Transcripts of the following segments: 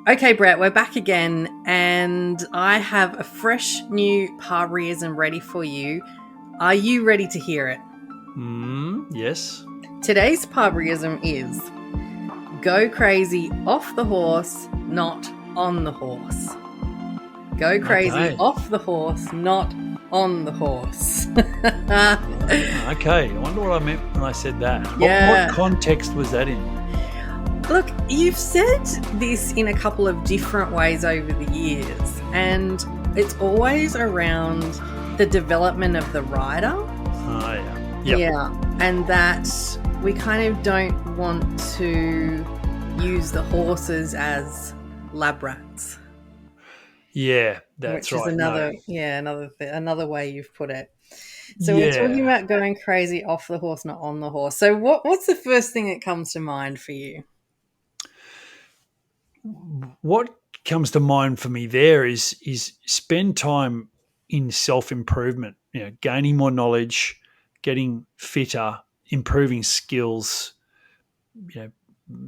Okay, Brett, we're back again, and I have a fresh new Parberyism ready for you. Are you ready to hear it? Yes. Today's Parberyism is go crazy off the horse, not on the horse. Go crazy off the horse, not on the horse. Okay, I wonder what I meant when I said that. Yeah. What context was that in? Look, you've said this in a couple of different ways over the years, and it's always around the development of the rider. Oh, yeah. Yep. Yeah, and that we kind of don't want to use the horses as lab rats. Yeah, that's right. Which is another way you've put it. So we're talking about going crazy off the horse, not on the horse. So what's the first thing that comes to mind for you? What comes to mind for me there is spend time in self-improvement, gaining more knowledge, getting fitter, improving skills,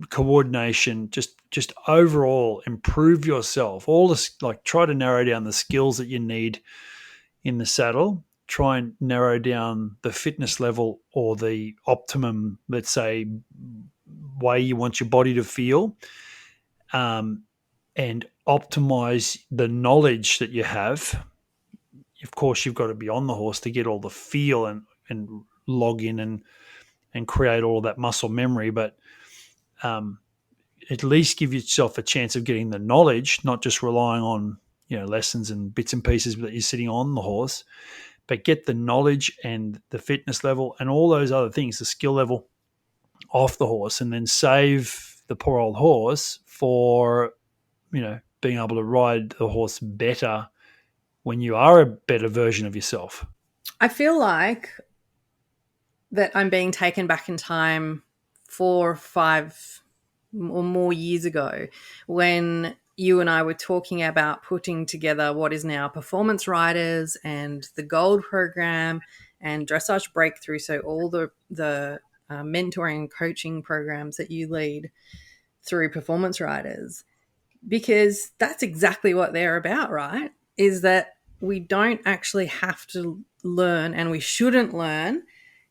coordination, just overall improve yourself. All this, like, try to narrow down the skills that you need in the saddle, try and narrow down the fitness level or the optimum, let's say, way you want your body to feel, and optimize the knowledge that you have. Of course, you've got to be on the horse to get all the feel and log in and create all that muscle memory, but at least give yourself a chance of getting the knowledge, not just relying on lessons and bits and pieces that you're sitting on the horse, but get the knowledge and the fitness level and all those other things, the skill level, off the horse, and then save the poor old horse for being able to ride the horse better when you are a better version of yourself. I feel like that I'm being taken back in time 4 or 5 or more years ago when you and I were talking about putting together what is now Performance Riders and the Gold program and Dressage Breakthrough. So all the mentoring and coaching programs that you lead through Performance Riders, because that's exactly what they're about, right? Is that we don't actually have to learn, and we shouldn't learn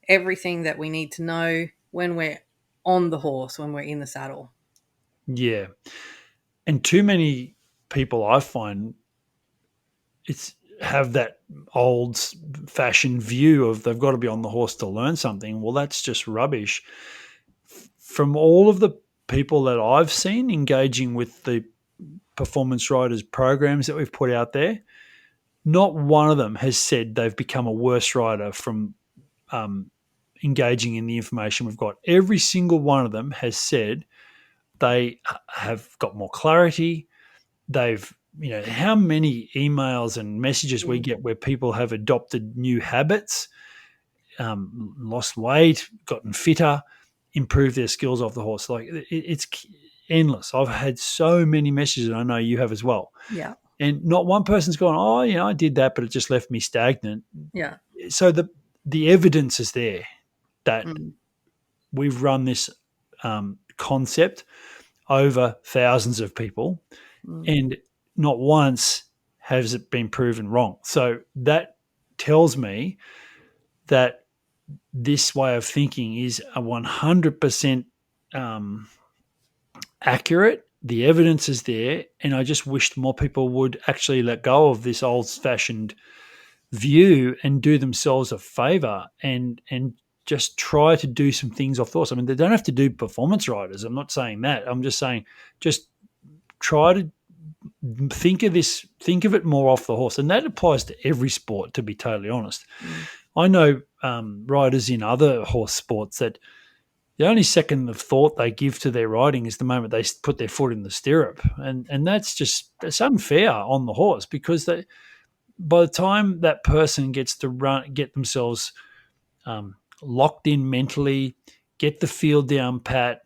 everything that we need to know when we're on the horse, when we're in the saddle. Yeah. And too many people, I find, have that old-fashioned view of they've got to be on the horse to learn something. Well, that's just rubbish. From all of the people that I've seen engaging with the Performance Riders programs that we've put out there, not one of them has said they've become a worse rider from engaging in the information we've got. Every single one of them has said they have got more clarity. They've, how many emails and messages we get where people have adopted new habits, lost weight, gotten fitter, improved their skills off the horse. Like, it's endless. I've had so many messages, and I know you have as well. Yeah. And not one person's gone, I did that, but it just left me stagnant. Yeah. So the evidence is there that we've run this concept over thousands of people, and not once has it been proven wrong. So that tells me that this way of thinking is a 100% accurate. The evidence is there, and I just wished more people would actually let go of this old-fashioned view and do themselves a favor and just try to do some things off the horse. I mean, they don't have to do performance riders. I'm not saying that. I'm just saying just try to think of it more off the horse. And that applies to every sport, to be totally honest. I know riders in other horse sports that the only second of thought they give to their riding is the moment they put their foot in the stirrup. And it's unfair on the horse, because by the time that person gets to get themselves locked in mentally, get the feel down pat,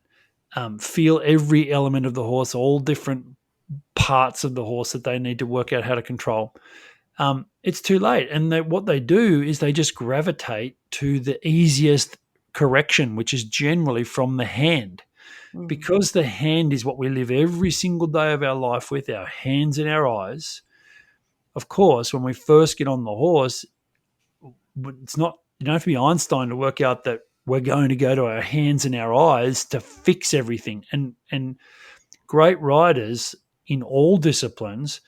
feel every element of the horse, all different parts of the horse that they need to work out how to control, it's too late. And what they do is they just gravitate to the easiest correction, which is generally from the hand. Mm. because the hand is what we live every single day of our life with, our hands and our eyes. Of course, when we first get on the horse, it's not, you don't have to be Einstein to work out that we're going to go to our hands and our eyes to fix everything. And great riders in all disciplines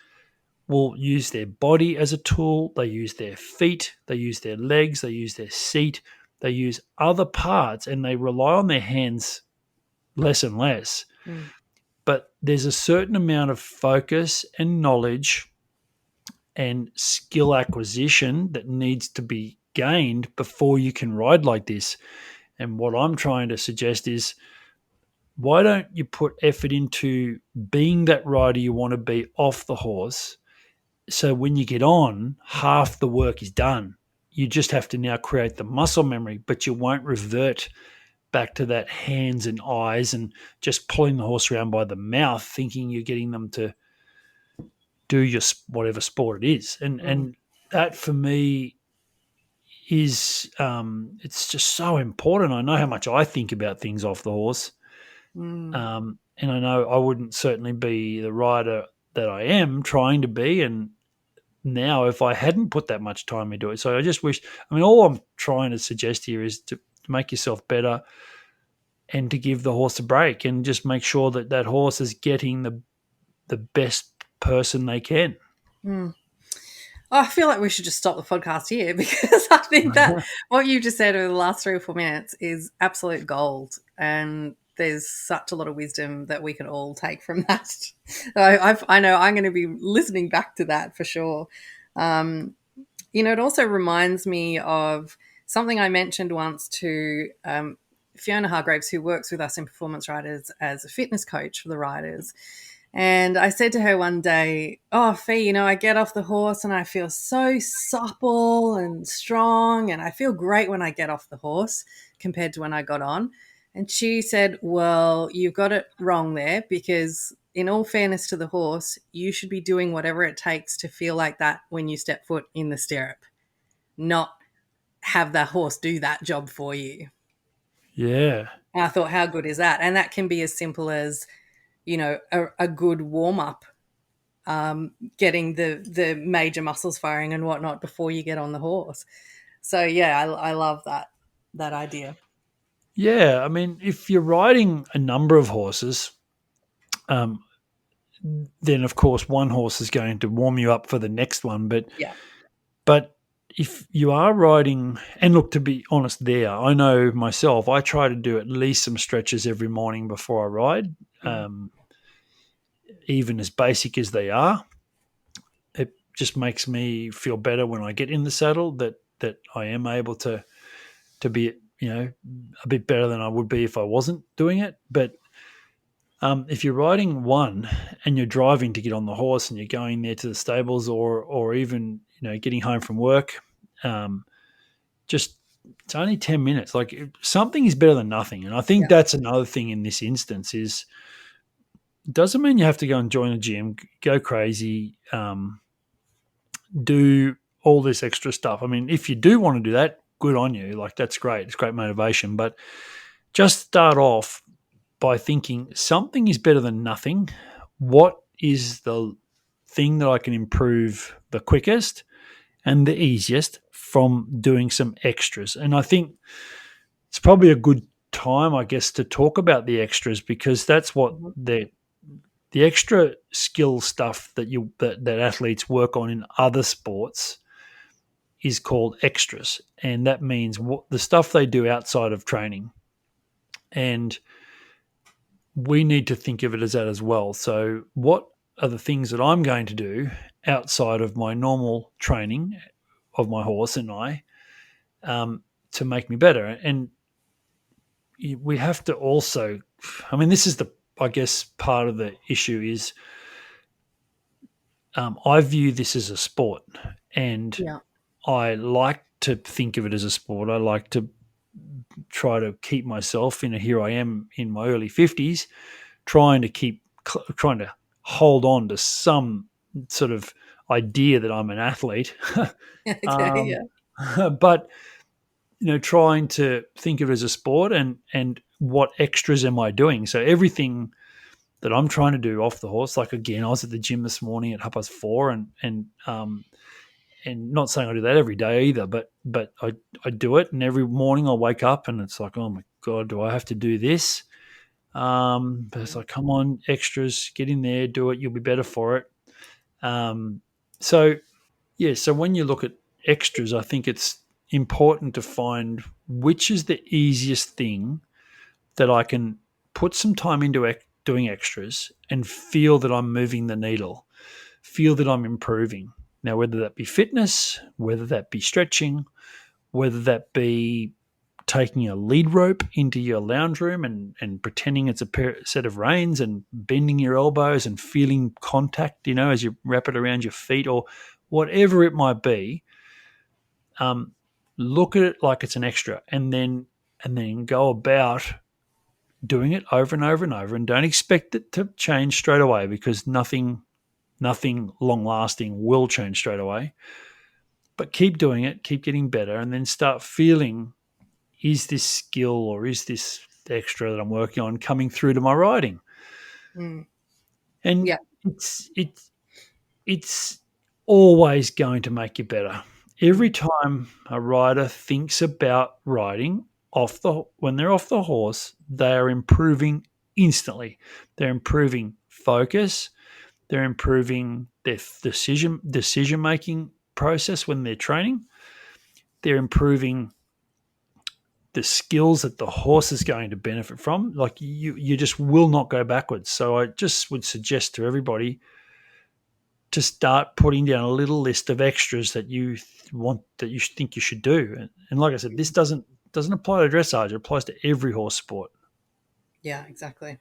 will use their body as a tool. They use their feet, they use their legs, they use their seat, they use other parts, and they rely on their hands less and less. Mm. But there's a certain amount of focus and knowledge and skill acquisition that needs to be gained before you can ride like this. And what I'm trying to suggest is, why don't you put effort into being that rider you want to be off the horse? So when you get on, half the work is done. You just have to now create the muscle memory, but you won't revert back to that hands and eyes and just pulling the horse around by the mouth, thinking you're getting them to do your whatever sport it is. Mm. And that for me is it's just so important. I know how much I think about things off the horse, Mm. and I know I wouldn't certainly be the rider that I am trying to be, and now if I hadn't put that much time into it. So I just wish, I mean, all I'm trying to suggest here is to make yourself better and to give the horse a break and just make sure that that horse is getting the best person they can. Mm. I feel like we should just stop the podcast here because I think that what you just said over the last 3 or 4 minutes is absolute gold. And there's such a lot of wisdom that we can all take from that. I know I'm going to be listening back to that for sure. It also reminds me of something I mentioned once to Fiona Hargraves, who works with us in Performance Riders as a fitness coach for the riders. And I said to her one day, "Oh, Fee, I get off the horse and I feel so supple and strong, and I feel great when I get off the horse compared to when I got on." And she said, "Well, you've got it wrong there, because in all fairness to the horse, you should be doing whatever it takes to feel like that when you step foot in the stirrup, not have the horse do that job for you." Yeah. And I thought, how good is that? And that can be as simple as, a good warm-up, getting the major muscles firing and whatnot before you get on the horse. So yeah, I love that idea. Yeah. I mean, if you're riding a number of horses, then of course one horse is going to warm you up for the next one. Yeah. But if you are riding, and look, to be honest, I know myself, I try to do at least some stretches every morning before I ride, even as basic as they are. It just makes me feel better when I get in the saddle that I am able to be, a bit better than I would be if I wasn't doing it. But if you're riding one and you're driving to get on the horse and you're going there to the stables, or even getting home from work, just, it's only 10 minutes. Like, something is better than nothing. And I think that's another thing in this instance is, it doesn't mean you have to go and join a gym, go crazy, do all this extra stuff. I mean, if you do want to do that, good on you. Like, that's great. It's great motivation. But just start off by thinking something is better than nothing. What is the thing that I can improve the quickest and the easiest from doing some extras? And I think it's probably a good time, I guess, to talk about the extras, because that's what the extra skill stuff that athletes work on in other sports is called extras. And that means the stuff they do outside of training. And we need to think of it as that as well. So what are the things that I'm going to do outside of my normal training of my horse and I, to make me better? And we have to also, I mean, this is I guess part of the issue is, I view this as a sport, and I like to think of it as a sport. I like to try to keep myself here I am in my early 50s, trying to hold on to some sort of idea that I'm an athlete. Okay, but trying to think of it as a sport, and what extras am I doing? So everything that I'm trying to do off the horse, like again, I was at the gym this morning at 4:30 and not saying I do that every day either, but I do it, and every morning I wake up and it's like, oh my God, do I have to do this? But it's like, come on, extras, get in there, do it, you'll be better for it. So when you look at extras, I think it's important to find which is the easiest thing that I can put some time into doing extras and feel that I'm moving the needle, feel that I'm improving. Now, whether that be fitness, whether that be stretching, whether that be taking a lead rope into your lounge room and pretending it's a set of reins and bending your elbows and feeling contact, as you wrap it around your feet or whatever it might be, look at it like it's an extra and then go about doing it over and over and over, and don't expect it to change straight away, because nothing long lasting will change straight away. But keep doing it, keep getting better, and then start feeling, is this skill or is this extra that I'm working on coming through to my riding? And it's always going to make you better. Every time a rider thinks about riding when they're off the horse, they are improving instantly. They're improving focus. They're improving their decision making process when they're training. They're improving the skills that the horse is going to benefit from. Like you just will not go backwards. So I just would suggest to everybody to start putting down a little list of extras that you think you should do. And like I said, this doesn't apply to dressage. It applies to every horse sport. Yeah, exactly.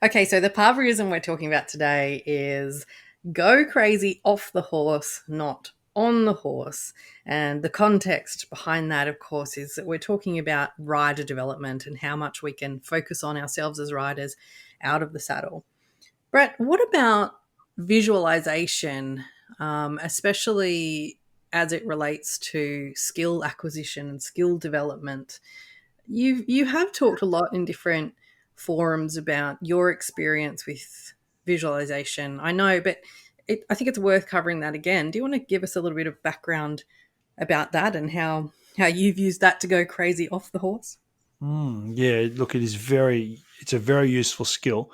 Okay, so the Parberyism we're talking about today is go crazy off the horse, not on the horse. And the context behind that, of course, is that we're talking about rider development and how much we can focus on ourselves as riders out of the saddle. Brett, what about visualization, especially as it relates to skill acquisition and skill development? You have talked a lot in different forums about your experience with visualization. I know, but I think it's worth covering that again. Do you want to give us a little bit of background about that and how you've used that to go crazy off the horse? Yeah, look, it's a very useful skill.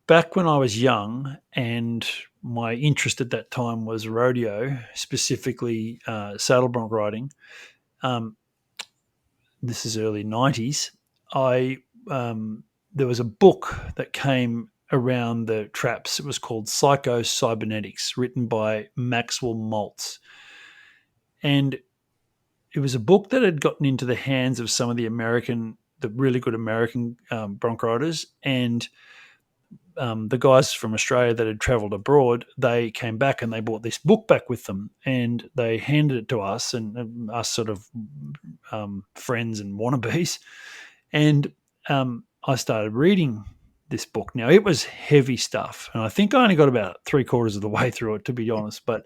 Back when I was young, and my interest at that time was rodeo, specifically saddle bronc riding. This is early 90s. There was a book that came around the traps. It was called Psycho-Cybernetics, written by Maxwell Maltz. And it was a book that had gotten into the hands of some of the really good American bronc riders, and the guys from Australia that had travelled abroad, they came back and they brought this book back with them, and they handed it to us and us sort of friends and wannabes. And I started reading this book. Now, it was heavy stuff, and I think I only got about 3/4 of the way through it, to be honest, but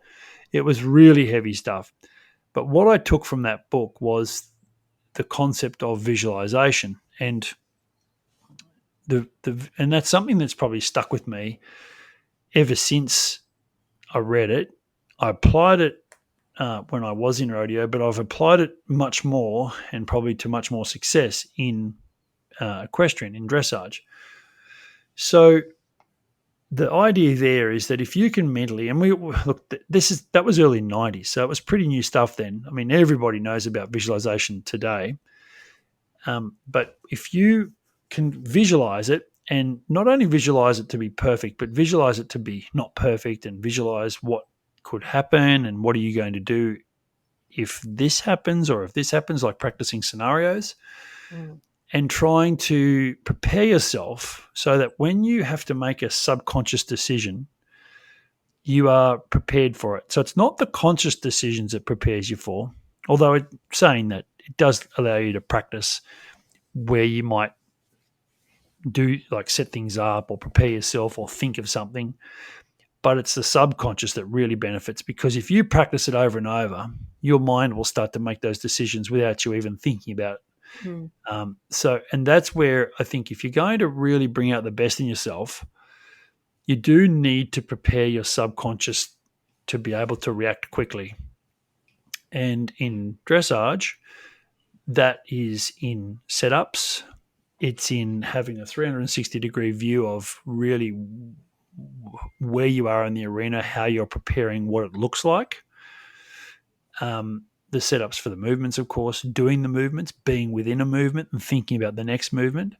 it was really heavy stuff. But what I took from that book was the concept of visualization, and and that's something that's probably stuck with me ever since I read it. I applied it when I was in rodeo, but I've applied it much more and probably to much more success in equestrian, in dressage. So the idea there is that if you can mentally, and that was early 90s, so it was pretty new stuff then. I mean, everybody knows about visualization today. But if you can visualize it, and not only visualize it to be perfect, but visualize it to be not perfect, and visualize what could happen and what are you going to do if this happens, or if this happens, like practicing scenarios. And trying to prepare yourself so that when you have to make a subconscious decision, you are prepared for it. So it's not the conscious decisions that prepares you for, although saying that, it does allow you to practice where you might do, like, set things up or prepare yourself or think of something. But it's the subconscious that really benefits, because if you practice it over and over, your mind will start to make those decisions without you even thinking about it. Mm. And that's where I think if you're going to really bring out the best in yourself, you do need to prepare your subconscious to be able to react quickly. And in dressage, that is in setups. It's in having a 360-degree view of really where you are in the arena, how you're preparing, what it looks like. The setups for the movements, of course, doing the movements, being within a movement and thinking about the next movement.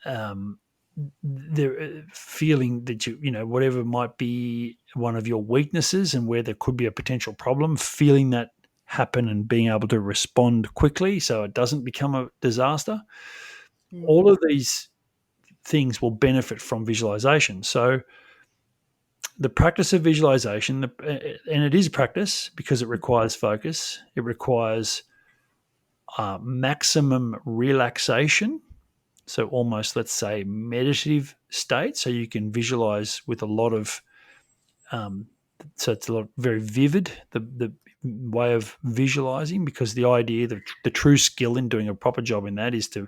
The feeling that whatever might be one of your weaknesses and where there could be a potential problem, feeling that happen and being able to respond quickly so it doesn't become a disaster. All of these things will benefit from visualization. So the practice of visualization, and it is practice because it requires focus, it requires maximum relaxation. So almost, let's say, meditative state. So you can visualize with a lot of, so it's a lot very vivid, the way of visualizing, because the idea, the true skill in doing a proper job in that is to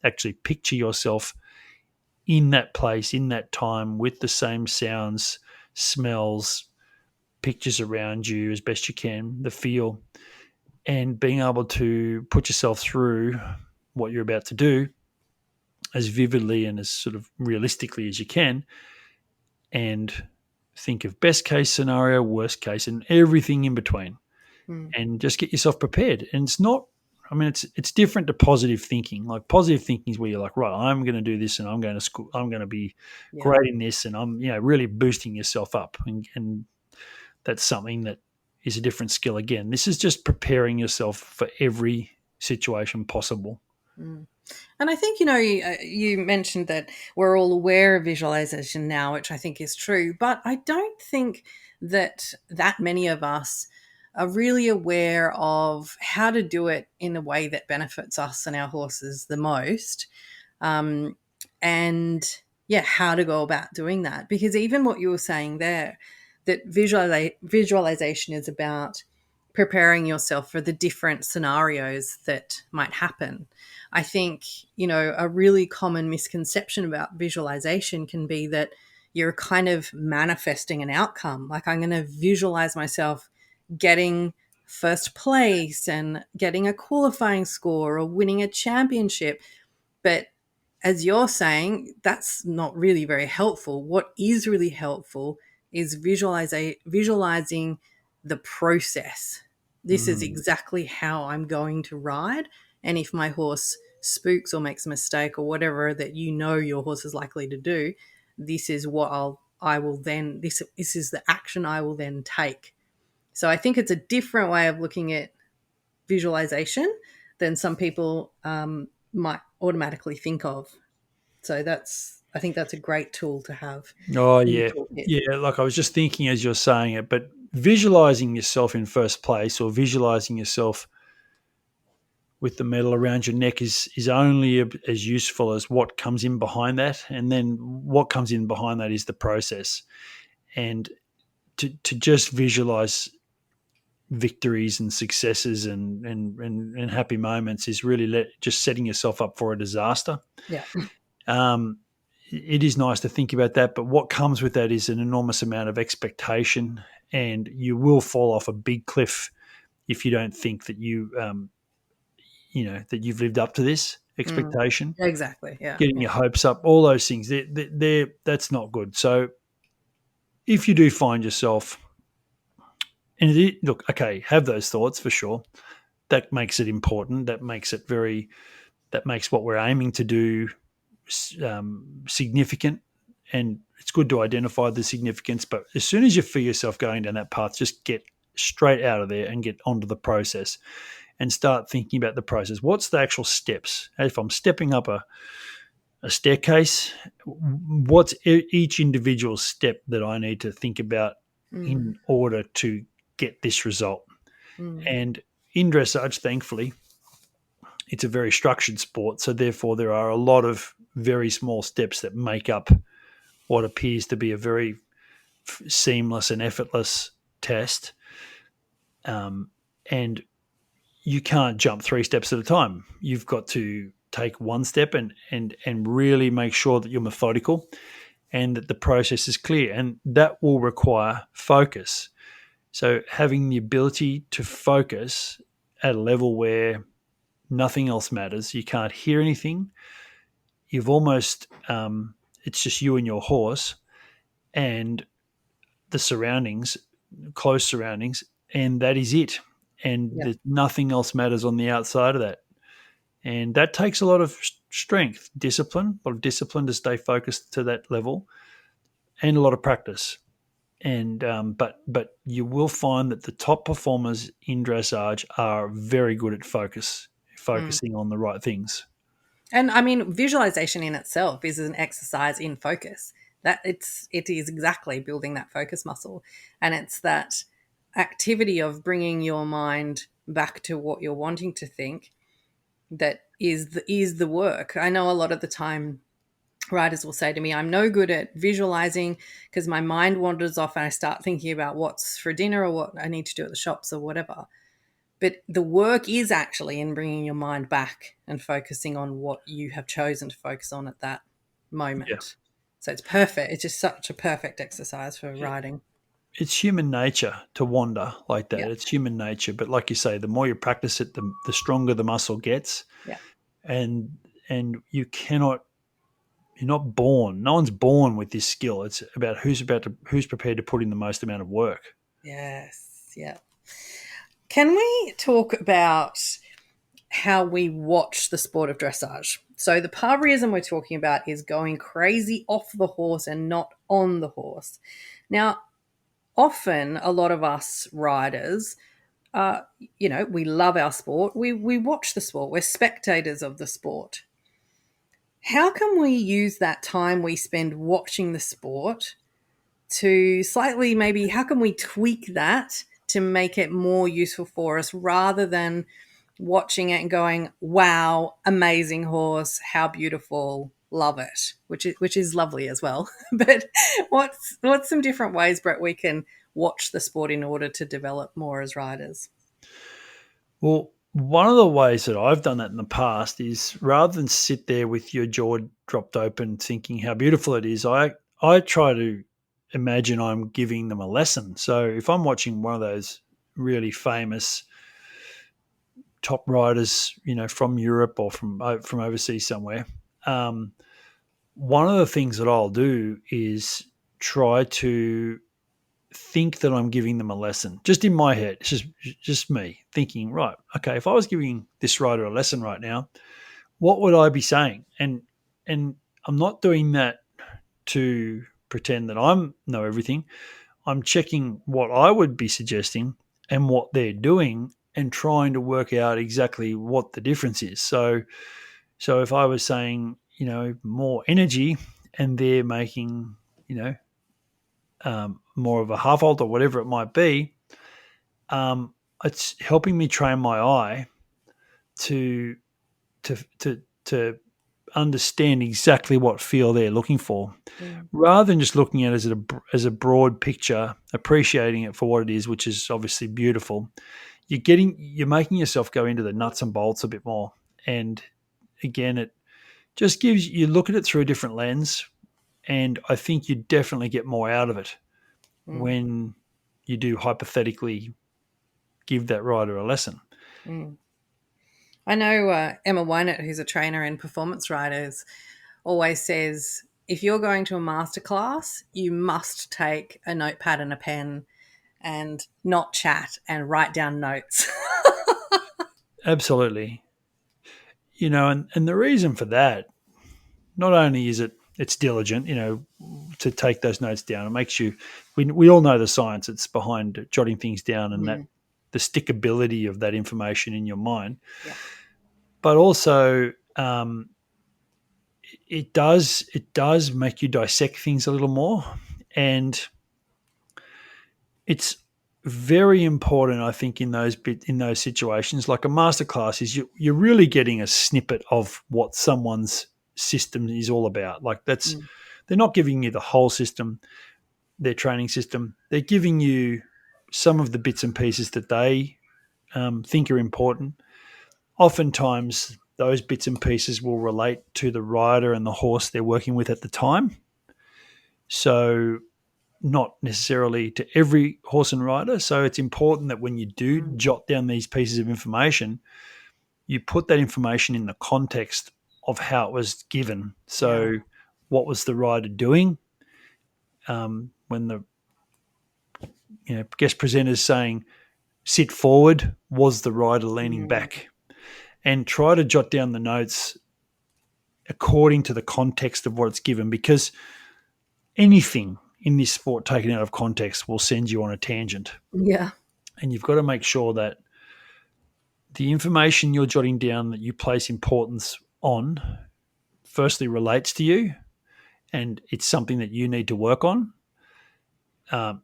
actually picture yourself in that place, in that time, with the same sounds, smells, pictures around you as best you can, the feel, and being able to put yourself through what you're about to do as vividly and as sort of realistically as you can, and think of best case scenario, worst case, and everything in between, and just get yourself prepared. And it's not, I mean, it's different to positive thinking. Like positive thinking is where you're like, right, I'm going to do this, and I'm going to school, I'm going to be great in this, and I'm really boosting yourself up, and that's something that is a different skill again. This is just preparing yourself for every situation possible. And I think, you mentioned that we're all aware of visualization now, which I think is true, but I don't think that many of us are really aware of how to do it in a way that benefits us and our horses the most. And how to go about doing that. Because even what you were saying there, that visualization is about preparing yourself for the different scenarios that might happen. I think, a really common misconception about visualization can be that you're kind of manifesting an outcome. Like, I'm going to visualize myself getting first place and getting a qualifying score or winning a championship. But as you're saying, that's not really very helpful. What is really helpful is visualizing the process. This is exactly how I'm going to ride. And if my horse spooks or makes a mistake or whatever that your horse is likely to do, this is what I will then, this is the action I will then take. So I think it's a different way of looking at visualization than some people might automatically think of. So I think that's a great tool to have. Oh, In yeah. your toolkit. Yeah. Like I was just thinking as you're saying it, but visualizing yourself in first place or visualizing yourself with the medal around your neck is only as useful as what comes in behind that. And then what comes in behind that is the process. And to just visualize victories and successes and happy moments is really just setting yourself up for a disaster. Yeah. It is nice to think about that, but what comes with that is an enormous amount of expectation, and you will fall off a big cliff if you don't think that that you've lived up to this expectation. Exactly. Yeah. Getting your hopes up, all those things, that's not good. So if you do find yourself, and look, okay, have those thoughts for sure. That makes it important. That makes what we're aiming to do significant, and it's good to identify the significance. But as soon as you feel yourself going down that path, just get straight out of there and get onto the process and start thinking about the process. What's the actual steps? If I'm stepping up a staircase, what's each individual step that I need to think about in order to get this result? And in dressage, thankfully, it's a very structured sport, so therefore there are a lot of very small steps that make up what appears to be a very seamless and effortless test. And you can't jump 3 steps at a time. You've got to take one step and really make sure that you're methodical and that the process is clear, and that will require focus. So having the ability to focus at a level where nothing else matters, you can't hear anything, you've almost it's just you and your horse and the surroundings, close surroundings, and that is it. And nothing else matters on the outside of that. And that takes a lot of strength, discipline, a lot of discipline to stay focused to that level, and a lot of practice. And but you will find that the top performers in dressage are very good at focusing on the right things. And I mean, visualization in itself is an exercise in focus. That it is exactly building that focus muscle, and it's that activity of bringing your mind back to what you're wanting to think that is the work. I know a lot of the time riders will say to me, I'm no good at visualizing because my mind wanders off and I start thinking about what's for dinner or what I need to do at the shops or whatever. But the work is actually in bringing your mind back and focusing on what you have chosen to focus on at that moment. Yeah. So it's perfect. It's just such a perfect exercise for riding. It's human nature to wander like that. Yeah. It's human nature. But like you say, the more you practice it, the stronger the muscle gets. Yeah. And you're not born. No one's born with this skill. It's about who's prepared to put in the most amount of work. Yes. Yeah. Can we talk about how we watch the sport of dressage? So the Parberyism we're talking about is going crazy off the horse and not on the horse. Now, often a lot of us riders, we love our sport. We watch the sport. We're spectators of the sport. How can we use that time we spend watching the sport to slightly how can we tweak that to make it more useful for us rather than watching it and going, wow, amazing horse, how beautiful, love it, which is lovely as well. But what's some different ways, Brett, we can watch the sport in order to develop more as riders? Well, one of the ways that I've done that in the past is rather than sit there with your jaw dropped open thinking how beautiful it is, I try to imagine I'm giving them a lesson. So if I'm watching one of those really famous top riders, from Europe or from overseas somewhere, one of the things that I'll do is try to think that I'm giving them a lesson just in my head. It's just me thinking, right, okay, if I was giving this rider a lesson right now, what would I be saying? And I'm not doing that to pretend that I know everything. I'm checking what I would be suggesting and what they're doing and trying to work out exactly what the difference is. So if I was saying, more energy and they're making, more of a half halt or whatever it might be, it's helping me train my eye to understand exactly what feel they're looking for, rather than just looking at it as a broad picture, appreciating it for what it is, which is obviously beautiful. You're making yourself go into the nuts and bolts a bit more, and again, it just gives you look at it through a different lens, and I think you definitely get more out of it when you do hypothetically give that rider a lesson. I know Emma Wynett, who's a trainer in performance riders, always says, if you're going to a masterclass, you must take a notepad and a pen and not chat and write down notes. Absolutely. And the reason for that, not only is it's diligent, to take those notes down. It makes you, we all know the science that's behind jotting things down and that the stickability of that information in your mind. Yeah. But also, it does make you dissect things a little more, and it's very important, I think, in those situations. Like a masterclass is you're really getting a snippet of what someone's system is all about. Like they're not giving you the whole system, their training system. They're giving you some of the bits and pieces that they think are important. Oftentimes, those bits and pieces will relate to the rider and the horse they're working with at the time. So not necessarily to every horse and rider. So it's important that when you do jot down these pieces of information, you put that information in the context of how it was given. So what was the rider doing? When the guest presenter's saying, sit forward, was the rider leaning back? And try to jot down the notes according to the context of what it's given, because anything in this sport taken out of context will send you on a tangent. Yeah. And you've got to make sure that the information you're jotting down that you place importance on firstly relates to you and it's something that you need to work on.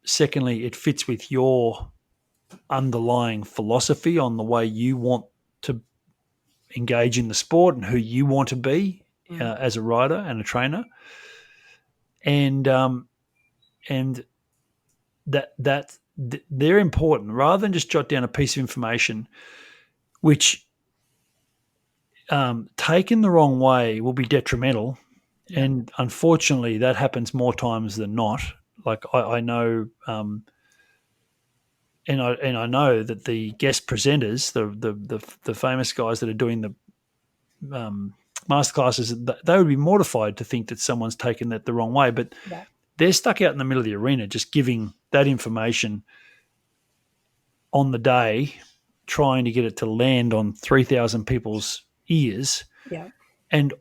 Secondly, it fits with your underlying philosophy on the way you want to engage in the sport and who you want to be as a rider and a trainer. And that they're important, rather than just jot down a piece of information which taken the wrong way will be detrimental. And unfortunately that happens more times than not. Like I know and I know that the guest presenters, the famous guys that are doing the masterclasses, they would be mortified to think that someone's taken that the wrong way, but they're stuck out in the middle of the arena just giving that information on the day, trying to get it to land on 3,000 people's ears, and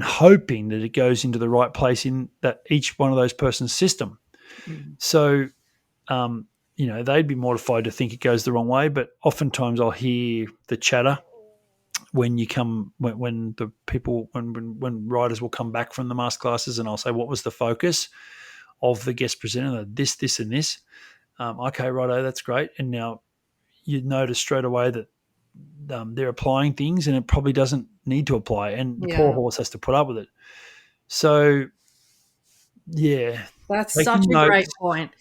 hoping that it goes into the right place in that each one of those person's system. So, they'd be mortified to think it goes the wrong way, but oftentimes I'll hear the chatter when riders will come back from the masterclasses, and I'll say, what was the focus of the guest presenter? This, and this. Okay, righto, that's great. And now you notice straight away that they're applying things and it probably doesn't need to apply, and the poor horse has to put up with it. So, that's such a great point.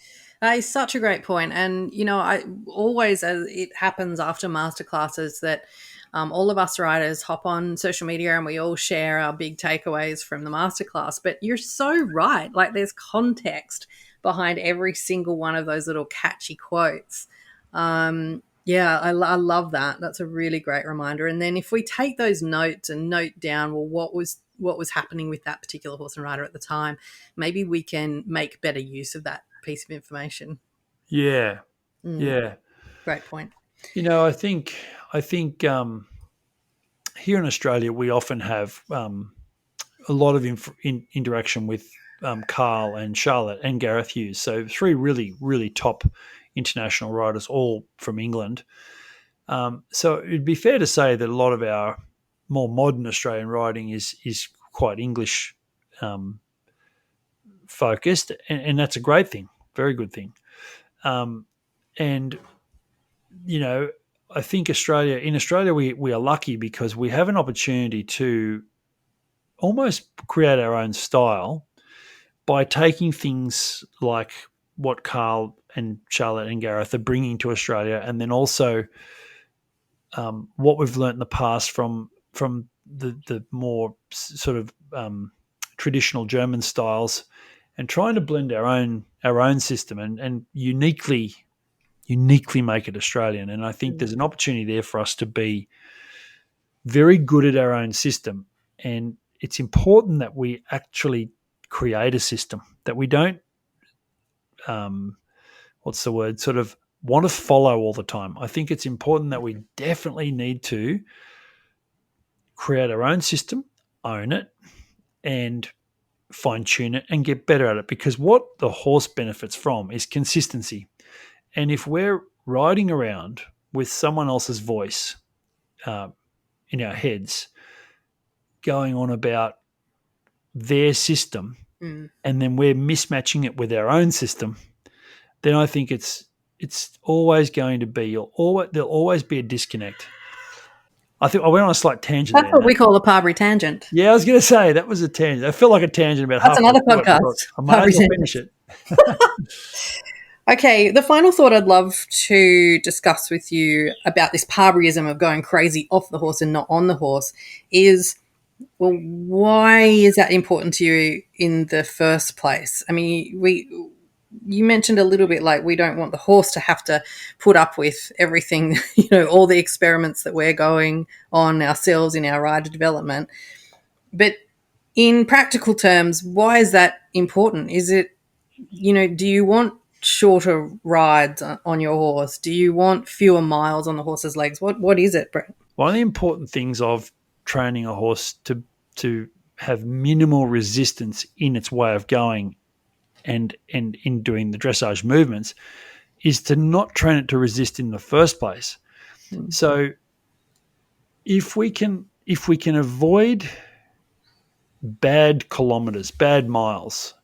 That is such a great point. And, I always, as it happens after masterclasses, that all of us riders hop on social media and we all share our big takeaways from the masterclass. But you're so right. Like, there's context behind every single one of those little catchy quotes. I love that. That's a really great reminder. And then if we take those notes and note down, well, what was happening with that particular horse and rider at the time, maybe we can make better use of that piece of information. Yeah. Great point. I think here in Australia we often have a lot of interaction with Carl and Charlotte and Gareth Hughes. So 3 really, really top international riders, all from England. So it'd be fair to say that a lot of our more modern Australian riding is quite English focused, and that's a great thing, very good thing. And I think in Australia we are lucky because we have an opportunity to almost create our own style by taking things like what Carl and Charlotte and Gareth are bringing to Australia, and then also what we've learnt in the past from the more sort of traditional German styles, and trying to blend our own system and uniquely make it Australian. And I think there's an opportunity there for us to be very good at our own system. And it's important that we actually create a system, that we don't sort of want to follow all the time. I think it's important that we definitely need to create our own system, own it, and fine-tune it and get better at it, because what the horse benefits from is consistency. And if we're riding around with someone else's voice in our heads going on about their system, and then we're mismatching it with our own system, then I think it's always going to be, there'll always be a disconnect. I think I went on a slight tangent. That's what we call a Parbery tangent. Yeah, I was going to say that was a tangent. I felt like a tangent about that's another podcast. I might as well finish it. Okay, the final thought I'd love to discuss with you about this Parberyism of going crazy off the horse and not on the horse is, well, why is that important to you in the first place? I mean, you mentioned a little bit like we don't want the horse to have to put up with everything, all the experiments that we're going on ourselves in our rider development. But in practical terms, why is that important? Is it, do you want shorter rides on your horse? Do you want fewer miles on the horse's legs? What is it, Brett? One of the important things of training a horse to have minimal resistance in its way of going and in doing the dressage movements is to not train it to resist in the first place. Mm. So if we can avoid bad kilometers, bad miles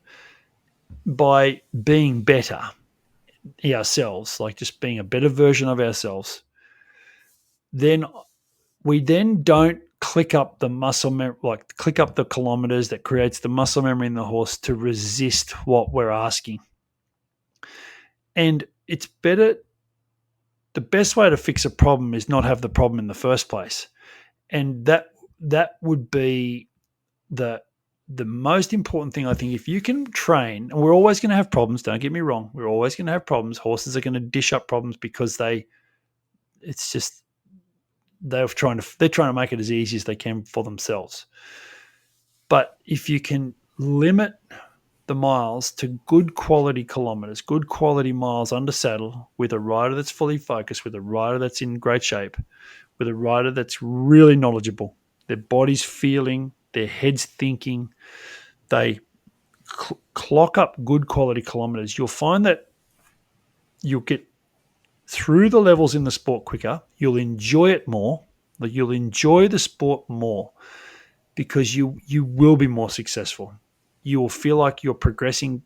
by being better ourselves, like just being a better version of ourselves, then we then don't click up the muscle click up the kilometers that creates the muscle memory in the horse to resist what we're asking. And it's better, the best way to fix a problem is not have the problem in the first place. And that would be the most important thing, I think. If you can train, and we're always going to have problems, don't get me wrong, we're always going to have problems. Horses are going to dish up problems because they're trying to make it as easy as they can for themselves. But if you can limit the miles to good quality kilometers, good quality miles under saddle with a rider that's fully focused, with a rider that's in great shape, with a rider that's really knowledgeable, their body's feeling, their head's thinking, they clock up good quality kilometers, you'll find that you'll get through the levels in the sport quicker. You'll enjoy it more. Like, you'll enjoy the sport more because you will be more successful. You will feel like you're progressing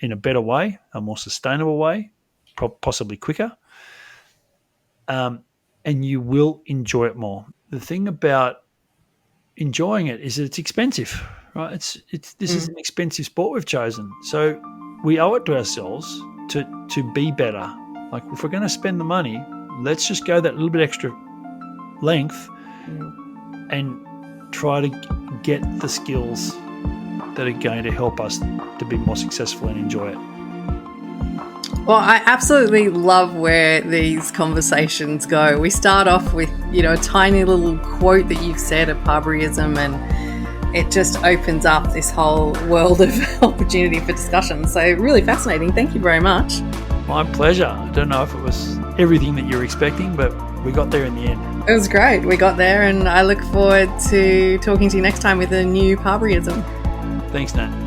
in a better way, a more sustainable way, possibly quicker, and you will enjoy it more. The thing about enjoying it is that it's expensive, right? This is an expensive sport we've chosen, so we owe it to ourselves to be better. Like, if we're going to spend the money, let's just go that little bit extra length and try to get the skills that are going to help us to be more successful and enjoy it. Well, I absolutely love where these conversations go. We start off with, a tiny little quote that you've said of Parberyism, and it just opens up this whole world of opportunity for discussion. So really fascinating. Thank you very much. My pleasure. I don't know if it was everything that you were expecting, but we got there in the end. It was great. We got there, and I look forward to talking to you next time with a new Parberyism. Thanks, Nat.